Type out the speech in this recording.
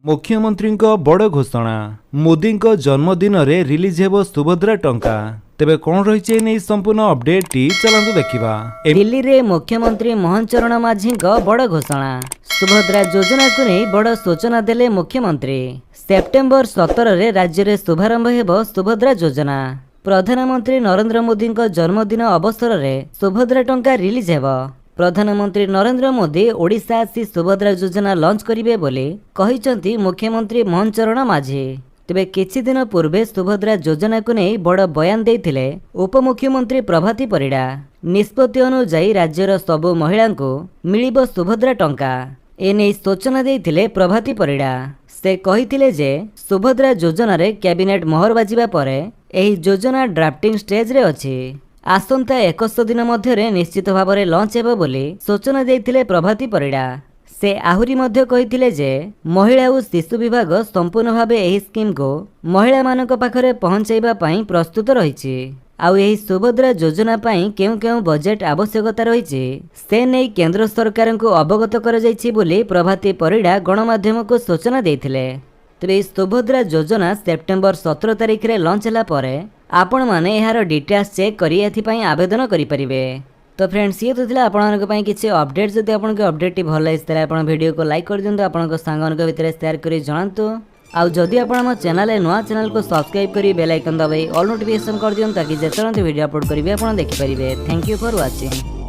मुख्यमंत्री बड़ घोषणा मोदी जन्मदिन रे रिलीज हेबो सुभद्रा टंका। तेबे कौन रही नहीं संपूर्ण अपडेट टी चलंतु देखिबा। दिल्ली रे मुख्यमंत्री मोहन चरण माझी बड़ घोषणा सुभद्रा योजना को नहीं बड़ सूचना देले मुख्यमंत्री। सेप्टेम्बर 17 रे राज्य रे शुभारंभ हेबो सुभद्रा योजना। प्रधानमंत्री नरेंद्र मोदी जन्मदिन अवसर रे सुभद्रा टंका रिलीज हेबो। प्रधानमंत्री नरेंद्र मोदी ओडिशा आसी सुभद्रा योजना लॉन्च करिवे बोली कहिसंती मुख्यमंत्री मोहन चरण माझी। तेबे किछि दिन पूर्वे सुभद्रा योजना को नहीं बड़ बयान देथिले उपमुख्यमंत्री प्रभाती परिडा। निष्पत्ति अनुसार राज्यर सबु महिला को मिलिबो सुभद्रा टंका एने सूचना देथिले प्रभाती परिडा। से कहिथिले जे सुभद्रा योजना रे कैबिनेट मोहर बाजिबा परे एही योजना ड्राफ्टिंग स्टेज रे अछि। आसंता 100 दिन मध्य निश्चित भाव में लॉन्च हेबो बोली सूचना देथिले प्रभाती परिडा। से आहुरी मध्य कहिथिले जे महिला और शिशु विभाग संपूर्ण भावे एही स्कीम को महिला मानक पाखरे पहुंचाइबा पई प्रस्तुत रहिछि। आउ एही सुभद्रा योजना पई केउ केउ बजेट आवश्यकता रहिछि से नै केंद्र सरकार को अवगत कर जाइछि बोली प्रभाती परिडा गणमाध्यम को सूचना देथिले। तेबे सुभद्रा योजना सेप्टेम्बर 17 तारिख रे लॉन्च होला परे आपण माने यार डिटेल्स चेक करी एथि आवेदन करि परिबे। तो फ्रेंड्स ये तो थिला आपन को किसी अपडेट जदि आपन के अपडेट भल लागिस आपन वीडियो को लाइक कर दियंतु आपन सांगन के भितर शेयर करी जणांतु। आउ जदि आपन हम चैनल नुआ चैनल को सब्सक्राइब करी बेल आइकन दबाई ऑल नोटिफिकेशन कर दियंतु ताकि जेतरंत वीडियो अपलोड करिवे आपन देखि परिबे। Thank you for watching.